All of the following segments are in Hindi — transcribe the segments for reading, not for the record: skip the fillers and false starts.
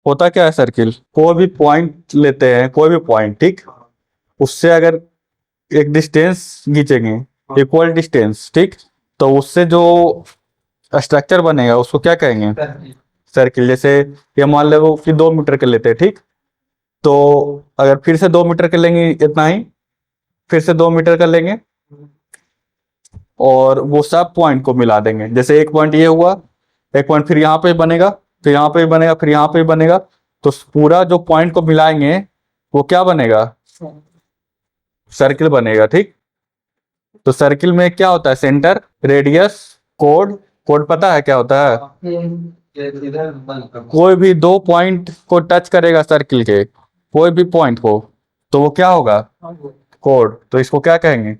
होता क्या है सर्किल, कोई भी पॉइंट लेते हैं, कोई भी पॉइंट, ठीक, उससे अगर एक डिस्टेंस खींचेंगे, इक्वल डिस्टेंस, ठीक, तो उससे जो स्ट्रक्चर बनेगा उसको क्या कहेंगे, सर्किल। जैसे ये मान लो कि 2 मीटर के लेते हैं, ठीक, तो अगर फिर से 2 मीटर के लेंगे इतना ही, फिर से 2 मीटर का लेंगे और वो सब पॉइंट को मिला देंगे। जैसे एक पॉइंट ये हुआ, एक पॉइंट फिर यहाँ पे बनेगा, फिर यहाँ पे बनेगा, फिर यहाँ पे बनेगा, तो पूरा जो पॉइंट को मिलाएंगे वो क्या बनेगा, सर्किल बनेगा, ठीक। तो सर्किल में क्या होता है, सेंटर, रेडियस, कोड। कोड पता है क्या होता है, कोई भी 2 पॉइंट को टच करेगा सर्किल के, कोई भी पॉइंट को, तो वो क्या होगा, कोड। तो इसको क्या कहेंगे,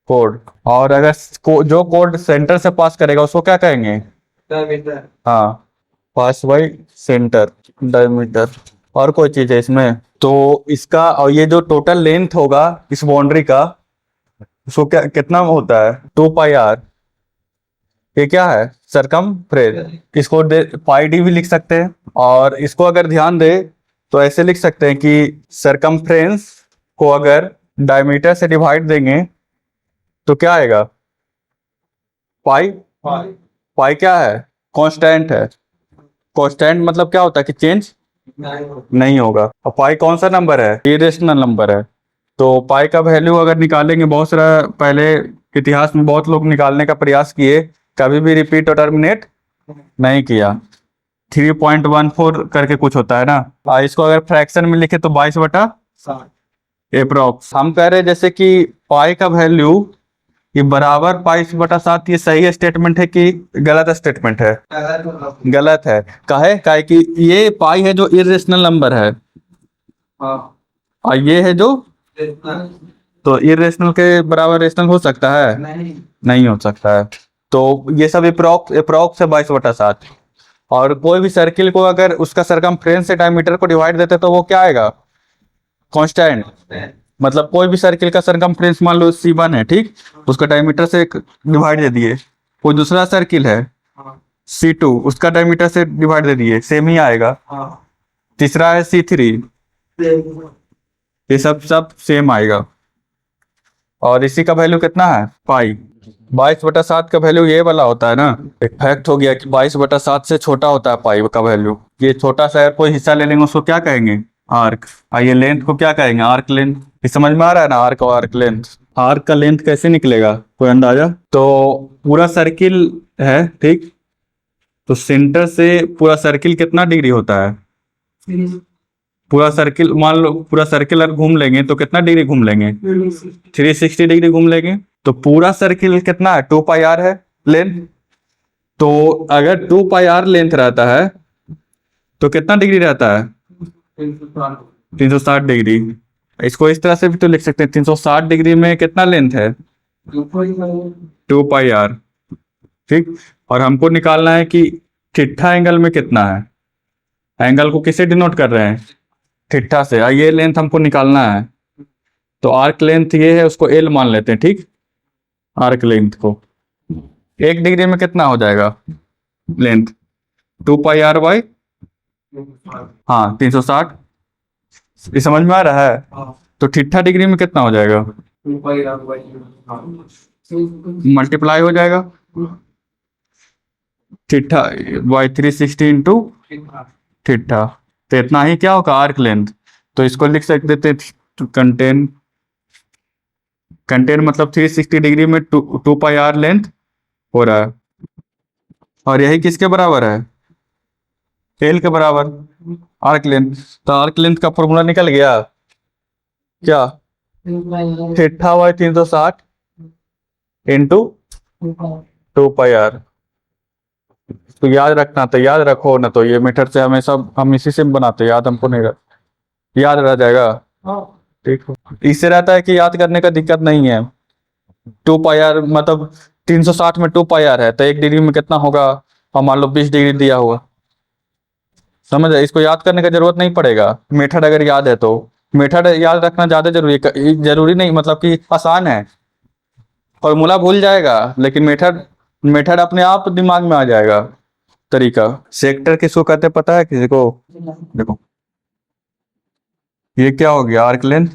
कोड। और अगर जो कोड सेंटर से पास करेगा उसको क्या कहेंगे, हाँ, पास बाई सेंटर, डायमीटर। और कोई चीज है इसमें, तो इसका और ये जो टोटल लेंथ होगा इस बाउंड्री का, उसको क्या कितना होता है, 2 पाई आर। ये क्या है, सरकमफ्रेंस। इसको पाई डी भी लिख सकते हैं, और इसको अगर ध्यान दे तो ऐसे लिख सकते हैं कि सरकमफ्रेंस को अगर डायमीटर से डिवाइड देंगे तो क्या आएगा, पाई। पाई क्या है, कांस्टेंट है। कांस्टेंट मतलब क्या होता है कि चेंज नहीं होगा। और पाई कौन सा नंबर है, इरेशनल नंबर है। तो पाई का वैल्यू अगर निकालेंगे, बहुत सारा पहले इतिहास में बहुत लोग निकालने का प्रयास किए, कभी भी रिपीट और टर्मिनेट नहीं किया। 3.14 करके कुछ होता है ना। इसको अगर फ्रैक्शन में लिखे तो 22/60 अप्रोक्स। हम कह रहे हैं जैसे कि पाई का वैल्यू ये बराबर 22/7, ये सही स्टेटमेंट है कि गलत स्टेटमेंट है, गलत है। काहे कि ये पाई है जो इरेशनल नंबर है, और ये है जो, तो इरेशनल के बराबर रेशनल हो सकता है, नहीं हो सकता है। तो ये सब अप्रोक्स है 22/7। और कोई भी सर्किल को अगर उसका सरकमफ्रेंस से डायमीटर को डिवाइड देते तो वो क्या आएगा, कांस्टेंट। मतलब कोई भी सर्किल का सरकमफ्रेंस मान लो C1 है, ठीक, उसका डायमीटर से डिवाइड दे दिए। कोई दूसरा सर्किल है C2, उसका डायमीटर से डिवाइड दे दिए, सेम ही आएगा। तीसरा है C3, ये सब सेम आएगा। और इसी का वैल्यू कितना है, पाई। 22/7 का वैल्यू ये वाला होता है ना। एक फैक्ट हो गया कि 22/7 से छोटा होता है पाई का वैल्यू। ये छोटा सा अगर कोई हिस्सा ले लेंगे उसको क्या कहेंगे, आर्क। ये लेंथ को क्या कहेंगे, आर्क लेंथ। ये समझ में आ रहा है ना, आर्क और आर्क लेंथ। आर्क का लेंथ कैसे निकलेगा, कोई अंदाजा। तो पूरा सर्किल है, ठीक, तो सेंटर से पूरा सर्किल कितना डिग्री होता है, पूरा सर्किल मान लो, पूरा सर्किल अगर घूम लेंगे तो कितना डिग्री घूम लेंगे, 360 डिग्री घूम लेंगे। तो पूरा सर्किल कितना है, 2 पाई आर है लेंथ। तो अगर 2 पाई आर लेंथ रहता है तो कितना डिग्री रहता है, 360 डिग्री। इसको इस तरह से भी तो लिख सकते हैं, 360 डिग्री में कितना लेंथ है, 2 पाई आर, ठीक। और हमको निकालना है कि थीटा एंगल में कितना है। एंगल को किसे डिनोट कर रहे हैं, थीटा से। ये लेंथ हमको निकालना है। तो आर्क लेंथ ये है, उसको एल मान लेते हैं, ठीक। आर्क लेंथ को 1 डिग्री में कितना हो जाएगा लेंथ, 2 पाई आर बाई, हाँ, 360। ये समझ में आ रहा है। तो थीटा डिग्री में कितना हो जाएगा, मल्टीप्लाई हो जाएगा थीटा बाई 360 इंटू थीटा। तो इतना ही क्या होगा, आर्क लेंथ। तो इसको लिख सकते थे कंटेन मतलब 360 डिग्री में 2 पाई आर लेंथ हो रहा है। और यही किसके बराबर है, एल के बराबर, आर्क लेंथ। तो आर्क लेंथ का फॉर्मूला निकल गया क्या, theta by 360 into 2 pi R. तो याद रखना, तो याद रखो ना, तो ये मीटर से हमेशा हम इसी से बनाते, याद हमको नहीं याद रह जाएगा, ठीक। इससे रहता है कि याद करने का दिक्कत नहीं है। 2 पाई आर मतलब 360 में 2 पाई आर है तो 1 डिग्री में कितना होगा, और मान लो 20 डिग्री दिया हुआ, समझ है। इसको याद करने का जरूरत नहीं पड़ेगा, मेथड अगर याद है तो। मेथड याद रखना ज्यादा जरूरी नहीं, मतलब कि आसान है। फॉर्मूला भूल जाएगा लेकिन मेथड अपने आप दिमाग में आ जाएगा। तरीका। सेक्टर किसको कहते हैं पता है किसी को? देखो, ये क्या हो गया, आर्क लेंथ,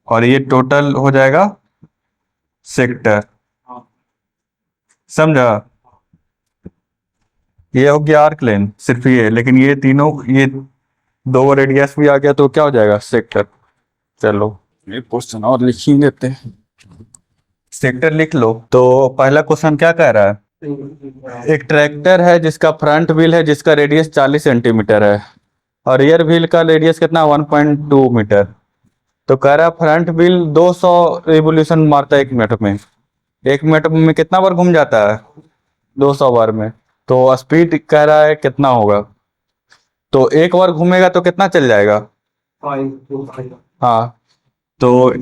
और ये टोटल हो जाएगा सेक्टर। समझा? ये हो गया आर्क लेंथ सिर्फ ये, लेकिन ये तीनों, ये दो रेडियस भी आ गया तो क्या हो जाएगा, सेक्टर। चलो एक क्वेश्चन और लिख ही देते हैं, सेक्टर लिख लो। तो पहला क्वेश्चन क्या कह रहा है, एक ट्रैक्टर है जिसका फ्रंट व्हील है जिसका रेडियस 40 सेंटीमीटर है और रियर व्हील का रेडियस कितना, 1.2 मीटर। तो कह रहा है फ्रंट व्हील 200 रिवोल्यूशन मारता है 1 मिनट में। 1 मिनट में कितना बार घूम जाता है, 200 बार में। तो स्पीड कह रहा है कितना होगा, तो एक बार घूमेगा तो कितना चल जाएगा, हाँ, तो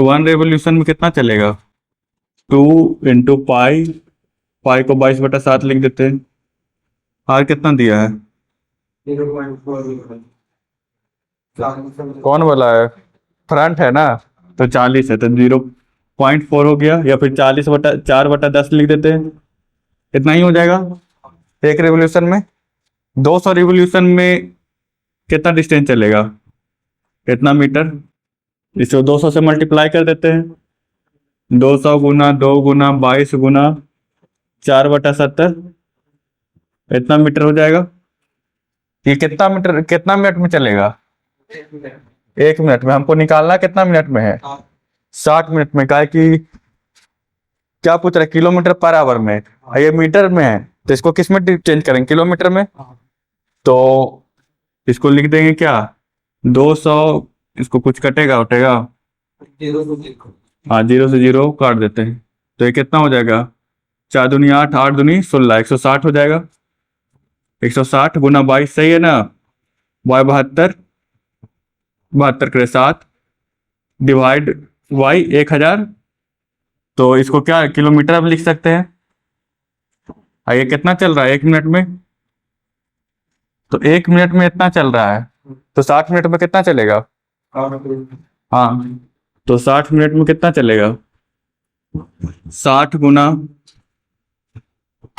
1 रेवोल्यूशन में कितना चलेगा, 2 इंटू पाई, पाई को 22/7 लिख देते हैं। आर कितना दिया है, कौन वाला है, फ्रंट है ना, तो 40 है तो 0.4 हो गया, या फिर 40/4/10 लिख देते हैं, इतना ही हो जाएगा। एक रिवोल्यूशन में 200 रिवोल्यूशन में कितना डिस्टेंस चलेगा, कितना मीटर, इसको 200 से मल्टीप्लाई कर देते हैं। 200 गुना 2 गुना 22 गुना 4/70, इतना मीटर हो जाएगा। ये कितना मीटर, कितना मिनट में चलेगा, 1 मिनट में। हमको निकालना कितना मिनट में है, 60 मिनट में। क्या कि क्या पूछ रहा है, किलोमीटर पर आवर में, ये मीटर में है तो इसको किस में चेंज करेंगे, किलोमीटर में। तो इसको लिख देंगे क्या, 200, इसको कुछ कटेगा उठेगा, हाँ 0 से 0 काट देते हैं, तो ये कितना हो जाएगा, 4 दूनी 8, 8 दूनी 16, 160 हो जाएगा। 160 गुना 22, सही है ना, वाई 72, 72 करे 7, डिवाइड वाई 1000, तो इसको क्या किलोमीटर में लिख सकते हैं। ये कितना चल रहा है 1 मिनट में, तो 1 मिनट में इतना चल रहा है, तो 60 मिनट में कितना चलेगा, हाँ, तो 60 मिनट में कितना चलेगा, 60 गुना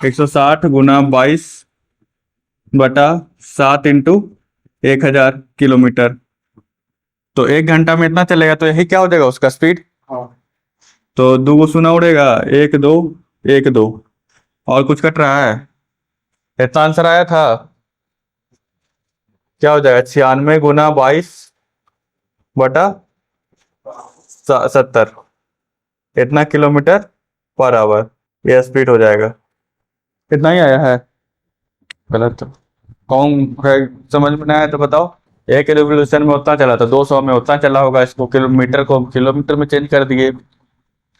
160 गुना 22/7 इंटू 1000 किलोमीटर, तो 1 घंटा में इतना चलेगा। तो यही क्या हो जाएगा उसका स्पीड। तो 2 शून्य उड़ेगा, 1 2 1 2, और कुछ कट रहा है, इतना आंसर आया था, क्या हो जाएगा, 96 गुना 22/70, इतना किलोमीटर पर आवर, यह स्पीड हो जाएगा। इतना ही आया है, गलत कौन है, समझ में नहीं आया तो बताओ। एक रिवोल्यूशन में उतना चला था, 200 में उतना चला होगा, इसको किलोमीटर को किलोमीटर में चेंज कर दिए,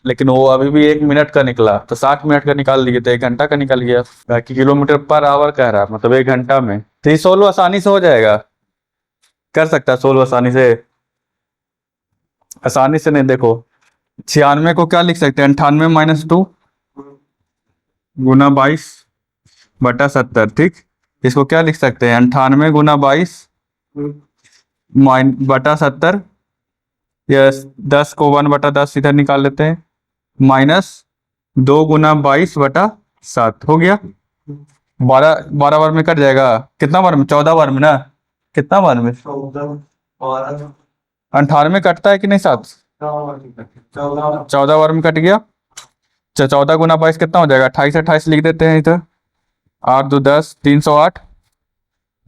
लेकिन वो अभी भी 1 मिनट का निकला, तो 60 मिनट का निकाल दिए तो 1 घंटा का निकल गया। बाकी किलोमीटर पर आवर कह रहा, मतलब 1 घंटा में। तो ये सोल्व आसानी से हो जाएगा, कर सकता है सोल्व आसानी से, आसानी से नहीं। देखो 96 को क्या लिख सकते हैं, 98 माइनस 2 गुना 22/70, ठीक। इसको क्या लिख सकते हैं, 98 गुना 22/70, या 10 को 1/10 इधर निकाल लेते हैं, माइनस 2 गुना 22/7 हो गया। 12 बार में कट जाएगा, कितना बार में, 14 बार में ना, कितना बार में, 98 कटता है कि नहीं, 7, 14 बार में कट गया। 14 गुना 22 कितना हो जाएगा, 28, 28 लिख देते हैं इधर, 8 2 10, 308,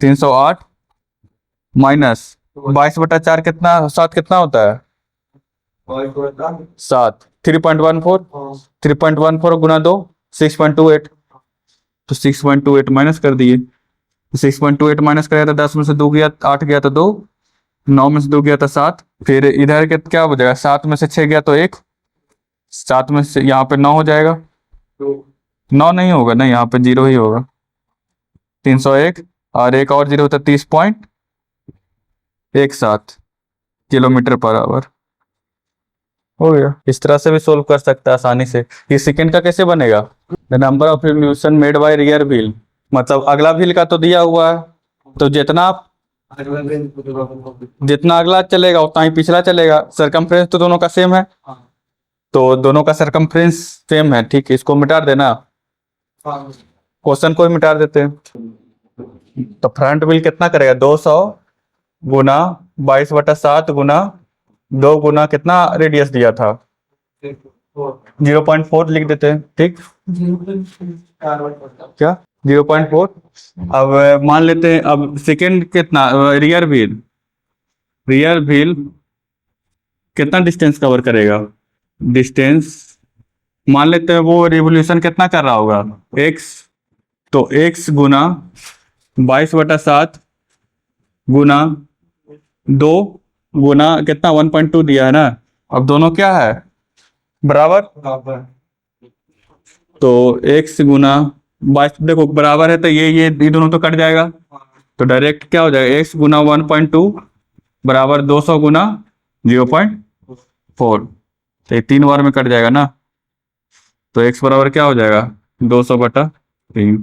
308 माइनस 22/4 कितना, 7 कितना होता है, 7, 3.14, 3.14 गुना 2, 6.28, तो 6.28 माइनस कर दिए। 6.28 माइनस कराया था, 10 में से 2 गया, 8 गया तो 2, 9 में से 2 गया तो 7, फिर इधर के क्या हो जाएगा, 7 में से 6 गया तो 1, 7 में से यहाँ पे 9 हो जाएगा, 9 नहीं होगा ना, यहाँ पे 0 ही होगा, 301, और एक और 0 होता, 30.17 किलोमीटर पर आवर हो गया। इस तरह से भी सोल्व कर सकता है आसानी से। ये सेकंड का कैसे बनेगा, the number of revolution made by rear wheel, मतलब अगला व्हील का तो दिया हुआ है, तो जितना अगला चलेगा उतना ही पिछला चलेगा। सरकमफ्रेंस तो दोनों का सेम है, तो दोनों का सरकमफ्रेंस सेम है, ठीक है, इसको मिटा देना। क्वेश्चन को ही मिटा देते हैं। तो फ्रंट व्हील कितना करेगा, 200 गुना 22/7 गुना 2 गुना कितना रेडियस दिया था, 0.4 लिख देते हैं। ठीक, क्या 0.4। अब मान लेते हैं, अब सेकेंड कितना, रियर व्हील कितना डिस्टेंस कवर करेगा, डिस्टेंस मान लेते हैं वो रिवोल्यूशन कितना कर रहा होगा, x, तो x गुना 22/7 गुना 2 गुना कितना 1.2 दिया है ना। अब दोनों क्या है, बराबर, तो x गुना 22 देखो बराबर है, तो ये दोनों तो कट जाएगा, तो डायरेक्ट क्या हो जाएगा, x गुना 1.2 बराबर 200 गुना 0.4, तो ये 3 बार में कट जाएगा ना। तो x बराबर क्या हो जाएगा, 200/3,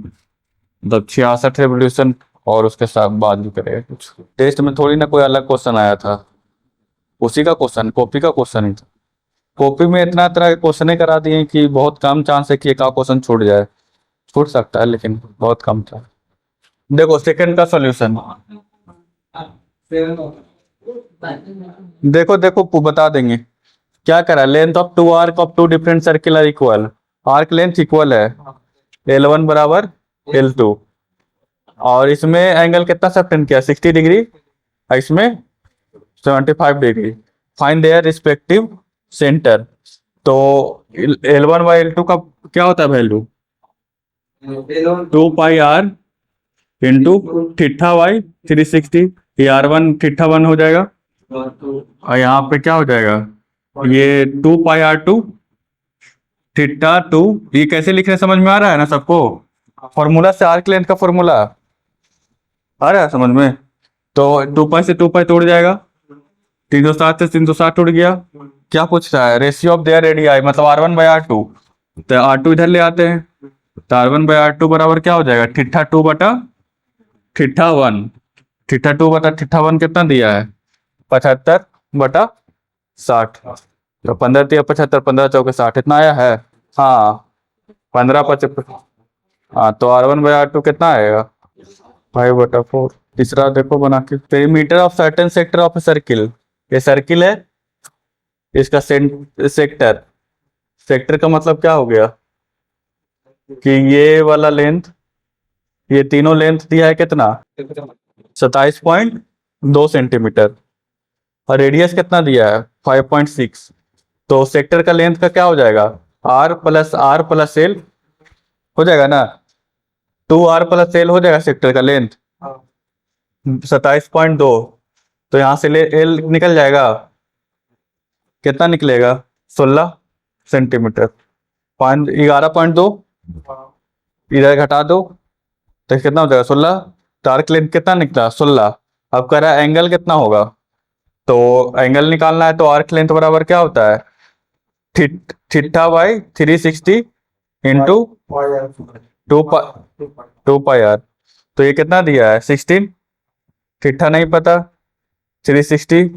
मतलब 66 रेवोल्यूशन। और उसके साथ बात भी करेगा, कुछ टेस्ट में थोड़ी ना कोई अलग क्वेश्चन आया था, उसी का क्वेश्चन, कॉपी का क्वेश्चन ही था। कॉपी में इतना तरह के क्वेश्चन करा दिए कि बहुत कम चांस है कि एक क्वेश्चन छूट जाए, छूट सकता है लेकिन बहुत कम था। देखो सेकंड का सॉल्यूशन, देखो बता देंगे क्या करा, length of two arc of two different circle are equal, arc length equal है, L1 बराबर L2, और इसमें एंगल कितना सबटेंड किया, 60 डिग्री, और इसमें 75 degree, find their respective centre. तो L1/L2 का क्या होता है वैल्यू, 2πr इंटू θ/360, ये R1 θ1 हो जाएगा, और यहाँ पे क्या हो जाएगा, ये 2πr2 θ2। ये कैसे लिखने समझ में आ रहा है ना सबको, फॉर्मूला से आर्क लेंथ का फॉर्मूला आ रहा है समझ में। तो 2π से 2π तोड़ जाएगा, 360 से 360 टूट गया। क्या पूछ रहा है, रेशियो ऑफ देयर रेडियाई, मतलब R1/R2, तो R2 इधर ले आते हैं, तो R1/R2 बराबर क्या हो जाएगा, θ2/θ1, θ2/θ1 कितना दिया है, 75/60, तो 15×3 = 75, 15×4 = 60, इतना आया है। हाँ 15×5, हाँ तो R1/R2 कितना आएगा, 5/4। तीसरा देखो बना के, perimeter of certain sector of circle, ये सर्किल है, इसका सेक्टर का मतलब क्या हो गया कि ये वाला लेंथ, ये तीनों लेंथ दिया है कितना, 27.2 सेंटीमीटर, और रेडियस कितना दिया है, 5.6। तो सेक्टर का लेंथ का क्या हो जाएगा, R+R+L हो जाएगा ना, 2R+L हो जाएगा सेक्टर का लेंथ, 27.2, तो यहाँ से L निकल जाएगा, कितना निकलेगा, 16 सेंटीमीटर, 11.2, इधर घटा दो तो कितना हो जाएगा, 16, तो आर्क लेंथ कितना निकला, 16। अब कह रहा है एंगल कितना होगा, तो एंगल निकालना है, तो आर्क लेंथ बराबर क्या होता है, θ/360 इंटू 2πr, तो ये कितना दिया है, 16, θ नहीं पता, 360,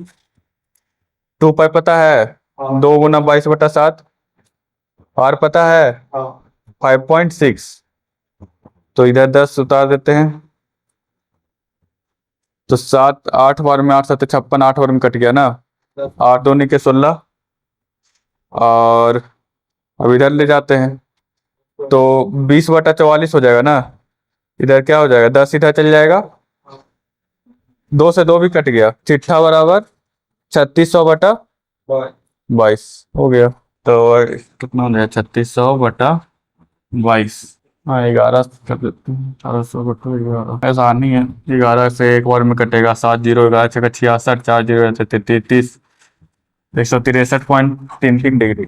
2π पता है, 2 गुना 22/7, R पता है 5.6, तो इधर 10 उतार देते हैं, तो 7 8 बार में 8 7 56, 8 बार में कट गया ना, 8 2 के 16, और अब इधर ले जाते हैं तो 20/44 हो जाएगा ना, इधर क्या हो जाएगा, 10 इधर चल जाएगा, 2 से 2 भी कट गया, θ बराबर 3600/22 हो गया। तो कितना हो जाएगा, 3600/22, हाँ 11 कर देते हैं, 1800/11, ऐसा नहीं है, 11 से एक बार में कटेगा, 7 0 11 6 66, 4 0 33, 163.33 डिग्री।